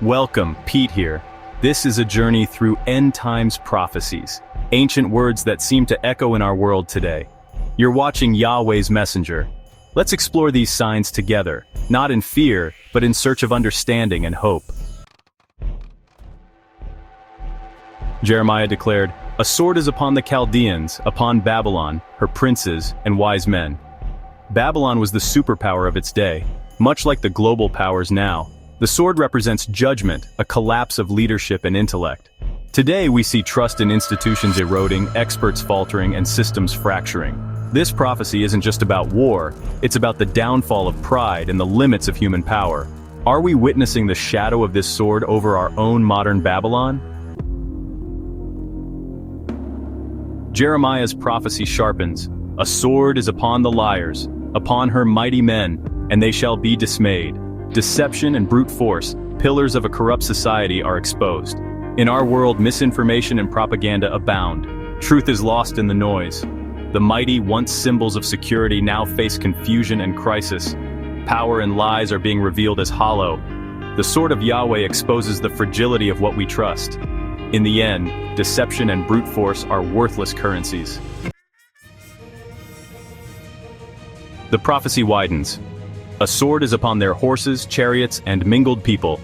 Welcome, Pete here. This is a journey through end times prophecies, ancient words that seem to echo in our world today. You're watching Yahweh's messenger. Let's explore these signs together, not in fear, but in search of understanding and hope. Jeremiah declared, "A sword is upon the Chaldeans, upon Babylon, her princes and wise men." Babylon was the superpower of its day, much like the global powers now. The sword represents judgment, a collapse of leadership and intellect. Today we see trust in institutions eroding, experts faltering, and systems fracturing. This prophecy isn't just about war, it's about the downfall of pride and the limits of human power. Are we witnessing the shadow of this sword over our own modern Babylon? Jeremiah's prophecy sharpens. A sword is upon the liars, upon her mighty men, and they shall be dismayed. Deception and brute force, pillars of a corrupt society, are exposed. In our world, misinformation and propaganda abound. Truth is lost in the noise. The mighty, once symbols of security, now face confusion and crisis. Power and lies are being revealed as hollow. The sword of Yahweh exposes the fragility of what we trust. In the end, deception and brute force are worthless currencies. The prophecy widens. A sword is upon their horses, chariots, and mingled people.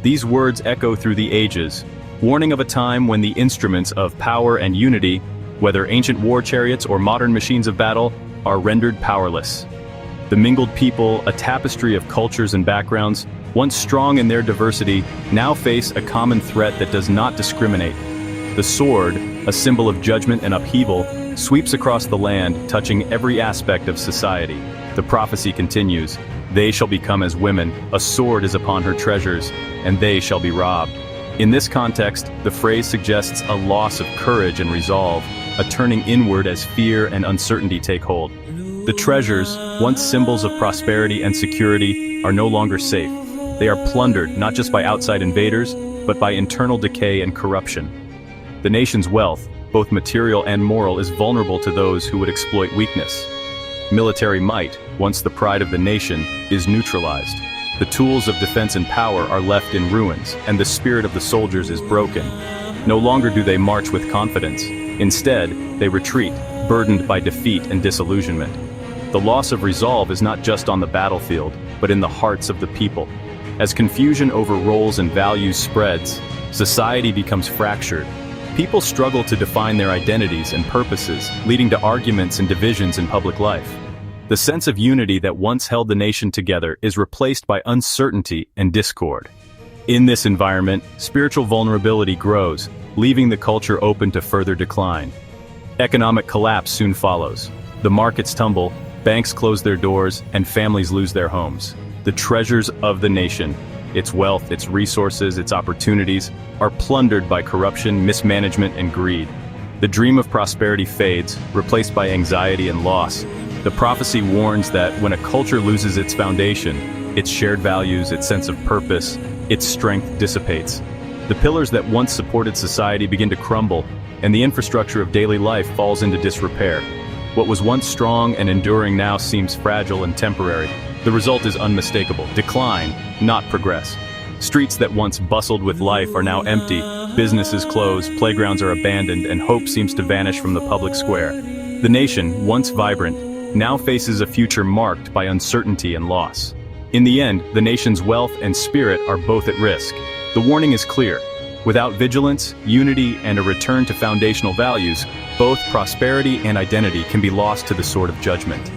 These words echo through the ages, warning of a time when the instruments of power and unity, whether ancient war chariots or modern machines of battle, are rendered powerless. The mingled people, a tapestry of cultures and backgrounds, once strong in their diversity, now face a common threat that does not discriminate. The sword, a symbol of judgment and upheaval, sweeps across the land, touching every aspect of society. The prophecy continues, "They shall become as women, a sword is upon her treasures, and they shall be robbed." In this context, the phrase suggests a loss of courage and resolve, a turning inward as fear and uncertainty take hold. The treasures, once symbols of prosperity and security, are no longer safe. They are plundered not just by outside invaders, but by internal decay and corruption. The nation's wealth, both material and moral, is vulnerable to those who would exploit weakness. Military might, once the pride of the nation, is neutralized. The tools of defense and power are left in ruins, and the spirit of the soldiers is broken. No longer do they march with confidence. Instead, they retreat, burdened by defeat and disillusionment. The loss of resolve is not just on the battlefield, but in the hearts of the people. As confusion over roles and values spreads, society becomes fractured. People struggle to define their identities and purposes, leading to arguments and divisions in public life. The sense of unity that once held the nation together is replaced by uncertainty and discord. In this environment, spiritual vulnerability grows, leaving the culture open to further decline. Economic collapse soon follows. The markets tumble, banks close their doors, and families lose their homes. The treasures of the nation, its wealth, its resources, its opportunities, are plundered by corruption, mismanagement, and greed. The dream of prosperity fades, replaced by anxiety and loss. The prophecy warns that when a culture loses its foundation, its shared values, its sense of purpose, its strength dissipates. The pillars that once supported society begin to crumble, and the infrastructure of daily life falls into disrepair. What was once strong and enduring now seems fragile and temporary. The result is unmistakable: decline, not progress. Streets that once bustled with life are now empty, businesses close, playgrounds are abandoned, and hope seems to vanish from the public square. The nation, once vibrant, now faces a future marked by uncertainty and loss. In the end, the nation's wealth and spirit are both at risk. The warning is clear. Without vigilance, unity, and a return to foundational values, both prosperity and identity can be lost to the sword of judgment.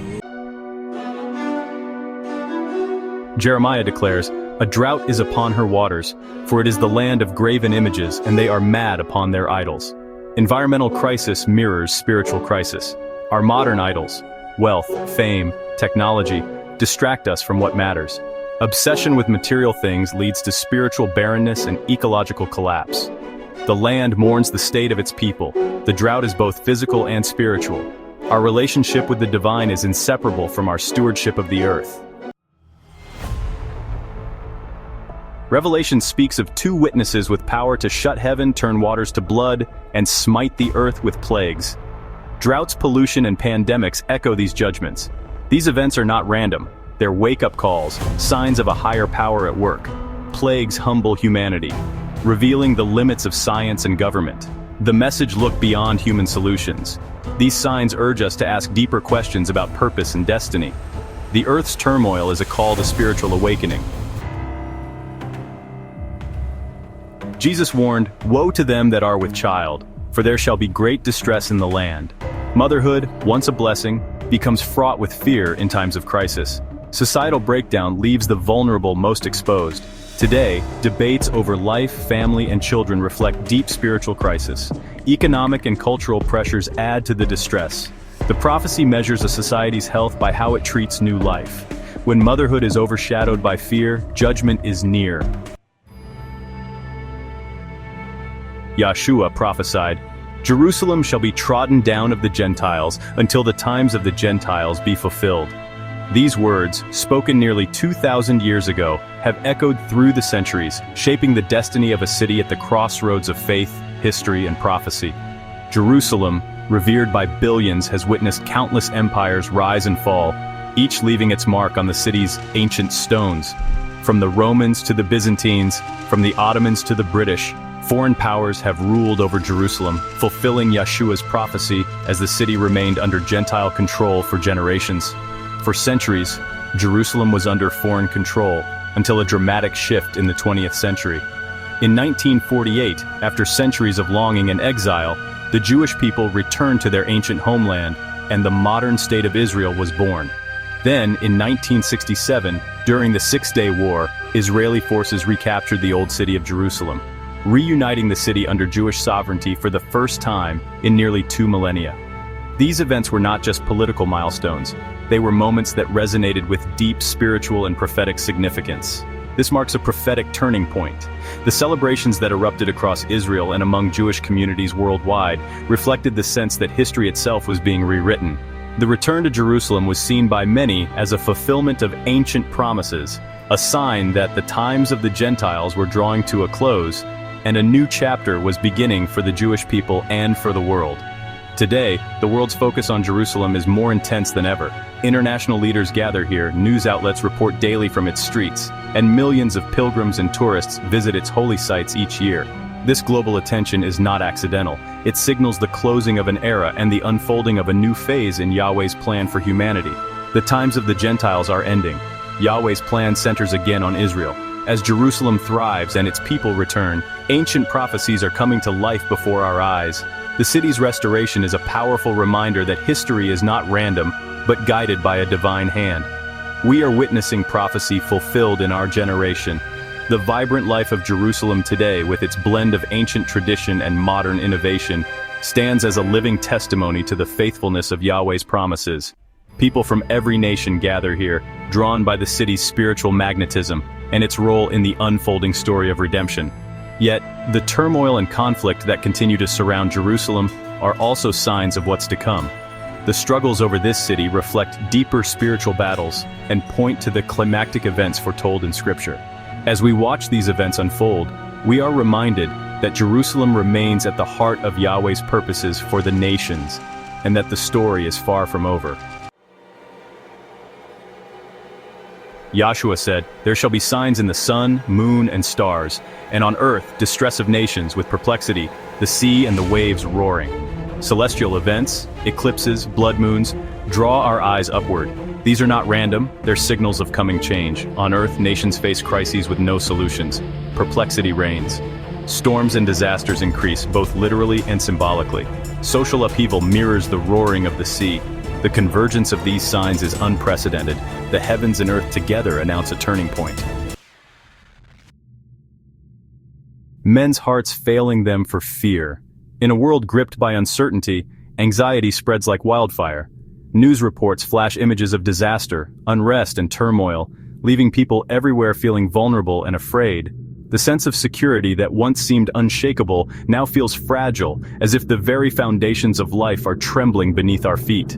Jeremiah declares, "A drought is upon her waters, for it is the land of graven images, and they are mad upon their idols." Environmental crisis mirrors spiritual crisis. Our modern idols, wealth, fame, technology, distract us from what matters. Obsession with material things leads to spiritual barrenness and ecological collapse. The land mourns the state of its people. The drought is both physical and spiritual. Our relationship with the divine is inseparable from our stewardship of the earth. Revelation speaks of two witnesses with power to shut heaven, turn waters to blood, and smite the earth with plagues. Droughts, pollution, and pandemics echo these judgments. These events are not random. They're wake-up calls, signs of a higher power at work. plagues humble humanity, revealing the limits of science and government. The message looked beyond human solutions. These signs urge us to ask deeper questions about purpose and destiny. The earth's turmoil is a call to spiritual awakening. Jesus warned, "Woe to them that are with child, for there shall be great distress in the land." Motherhood, once a blessing, becomes fraught with fear in times of crisis. Societal breakdown leaves the vulnerable most exposed. Today, debates over life, family, and children reflect deep spiritual crisis. Economic and cultural pressures add to the distress. The prophecy measures a society's health by how it treats new life. When motherhood is overshadowed by fear, judgment is near. Yahshua prophesied, "Jerusalem shall be trodden down of the Gentiles until the times of the Gentiles be fulfilled." These words, spoken nearly 2,000 years ago, have echoed through the centuries, shaping the destiny of a city at the crossroads of faith, history, and prophecy. Jerusalem, revered by billions, has witnessed countless empires rise and fall, each leaving its mark on the city's ancient stones. From the Romans to the Byzantines, from the Ottomans to the British, foreign powers have ruled over Jerusalem, fulfilling Yeshua's prophecy as the city remained under Gentile control for generations. For centuries, Jerusalem was under foreign control, until a dramatic shift in the 20th century. In 1948, after centuries of longing and exile, the Jewish people returned to their ancient homeland, and the modern state of Israel was born. Then, in 1967, during the Six-Day War, Israeli forces recaptured the old city of Jerusalem, reuniting the city under Jewish sovereignty for the first time in nearly 2 millennia. These events were not just political milestones, they were moments that resonated with deep spiritual and prophetic significance. This marks a prophetic turning point. The celebrations that erupted across Israel and among Jewish communities worldwide reflected the sense that history itself was being rewritten. The return to Jerusalem was seen by many as a fulfillment of ancient promises, a sign that the times of the Gentiles were drawing to a close, and a new chapter was beginning for the Jewish people and for the world. Today, the world's focus on Jerusalem is more intense than ever. International leaders gather here, news outlets report daily from its streets, and millions of pilgrims and tourists visit its holy sites each year. This global attention is not accidental. It signals the closing of an era and the unfolding of a new phase in Yahweh's plan for humanity. The times of the Gentiles are ending. Yahweh's plan centers again on Israel. As Jerusalem thrives and its people return, ancient prophecies are coming to life before our eyes. The city's restoration is a powerful reminder that history is not random, but guided by a divine hand. We are witnessing prophecy fulfilled in our generation. The vibrant life of Jerusalem today, with its blend of ancient tradition and modern innovation, stands as a living testimony to the faithfulness of Yahweh's promises. People from every nation gather here, drawn by the city's spiritual magnetism and its role in the unfolding story of redemption. Yet, the turmoil and conflict that continue to surround Jerusalem are also signs of what's to come. The struggles over this city reflect deeper spiritual battles and point to the climactic events foretold in Scripture. As we watch these events unfold, we are reminded that Jerusalem remains at the heart of Yahweh's purposes for the nations, and that the story is far from over. Yahshua said, "There shall be signs in the sun, moon, and stars, and on earth distress of nations with perplexity, the sea and the waves roaring." Celestial events, eclipses, blood moons, draw our eyes upward. These are not random, they're signals of coming change. On earth, nations face crises with no solutions. Perplexity reigns. Storms and disasters increase, both literally and symbolically. Social upheaval mirrors the roaring of the sea. The convergence of these signs is unprecedented. The heavens and earth together announce a turning point. Men's hearts failing them for fear. In a world gripped by uncertainty, anxiety spreads like wildfire. News reports flash images of disaster, unrest, and turmoil, leaving people everywhere feeling vulnerable and afraid. The sense of security that once seemed unshakable now feels fragile, as if the very foundations of life are trembling beneath our feet.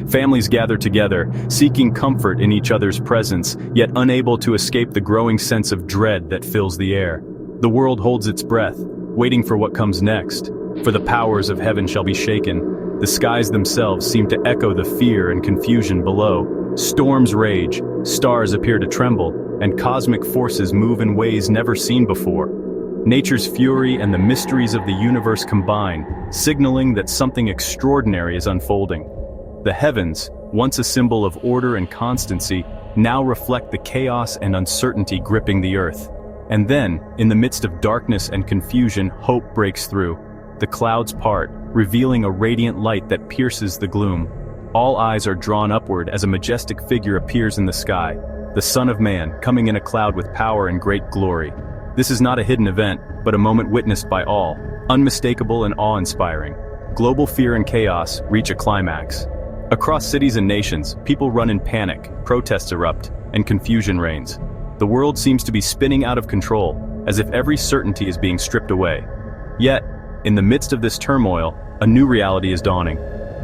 Families gather together, seeking comfort in each other's presence, yet unable to escape the growing sense of dread that fills the air. The world holds its breath, waiting for what comes next. For the powers of heaven shall be shaken. The skies themselves seem to echo the fear and confusion below. Storms rage, Stars appear to tremble, and cosmic forces move in ways never seen before. Nature's fury and the mysteries of the universe combine, signaling that something extraordinary is unfolding. The heavens, once a symbol of order and constancy, now reflect the chaos and uncertainty gripping the earth. And then, in the midst of darkness and confusion, hope breaks through. The clouds part, revealing a radiant light that pierces the gloom. All eyes are drawn upward as a majestic figure appears in the sky, the Son of Man, coming in a cloud with power and great glory. This is not a hidden event, but a moment witnessed by all, unmistakable and awe-inspiring. Global fear and chaos reach a climax. Across cities and nations, people run in panic, protests erupt, and confusion reigns. The world seems to be spinning out of control, as if every certainty is being stripped away. Yet, in the midst of this turmoil, a new reality is dawning.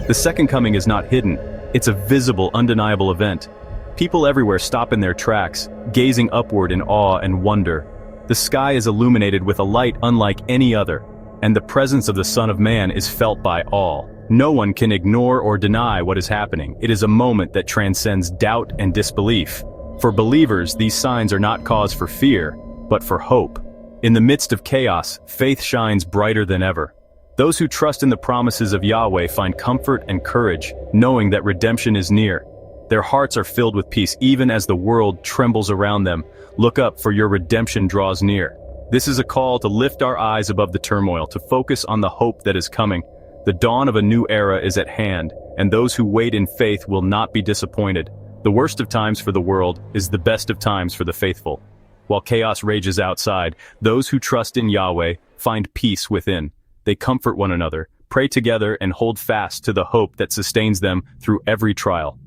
The second coming is not hidden, it's a visible, undeniable event. People everywhere stop in their tracks, gazing upward in awe and wonder. The sky is illuminated with a light unlike any other, and the presence of the Son of Man is felt by all. No one can ignore or deny what is happening. It is a moment that transcends doubt and disbelief. For believers, these signs are not cause for fear, but for hope. In the midst of chaos, faith shines brighter than ever. Those who trust in the promises of Yahweh find comfort and courage, knowing that redemption is near. Their hearts are filled with peace even as the world trembles around them. Look up, for your redemption draws near. This is a call to lift our eyes above the turmoil, to focus on the hope that is coming. The dawn of a new era is at hand, and those who wait in faith will not be disappointed. The worst of times for the world is the best of times for the faithful. While chaos rages outside, those who trust in Yahweh find peace within. They comfort one another, pray together, and hold fast to the hope that sustains them through every trial.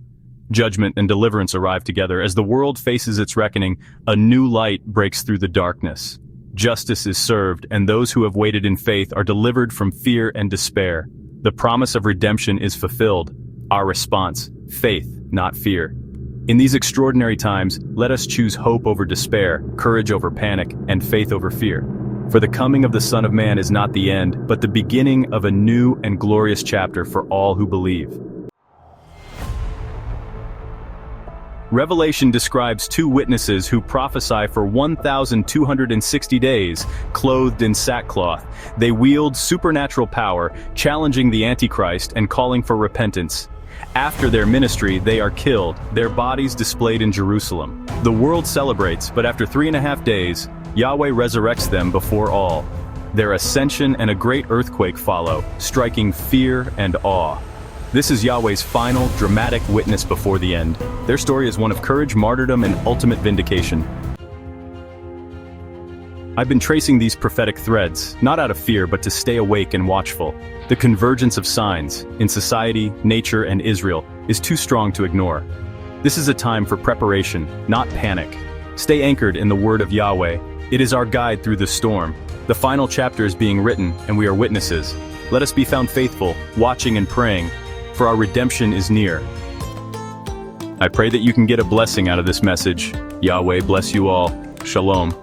Judgment and deliverance arrive together. As the world faces its reckoning, a new light breaks through the darkness. Justice is served, and those who have waited in faith are delivered from fear and despair. The promise of redemption is fulfilled. Our response, faith, not fear. In these extraordinary times, let us choose hope over despair, courage over panic, and faith over fear. For the coming of the Son of Man is not the end, but the beginning of a new and glorious chapter for all who believe. Revelation describes two witnesses who prophesy for 1,260 days, clothed in sackcloth. They wield supernatural power, challenging the Antichrist and calling for repentance. After their ministry, they are killed, their bodies displayed in Jerusalem. The world celebrates, but after 3.5 days, Yahweh resurrects them before all. Their ascension and a great earthquake follow, striking fear and awe. This is Yahweh's final, dramatic witness before the end. Their story is one of courage, martyrdom, and ultimate vindication. I've been tracing these prophetic threads, not out of fear, but to stay awake and watchful. The convergence of signs, in society, nature, and Israel, is too strong to ignore. This is a time for preparation, not panic. Stay anchored in the word of Yahweh. It is our guide through the storm. The final chapter is being written, and we are witnesses. Let us be found faithful, watching and praying, for our redemption is near. I pray that you can get a blessing out of this message. Yahweh bless you all. Shalom.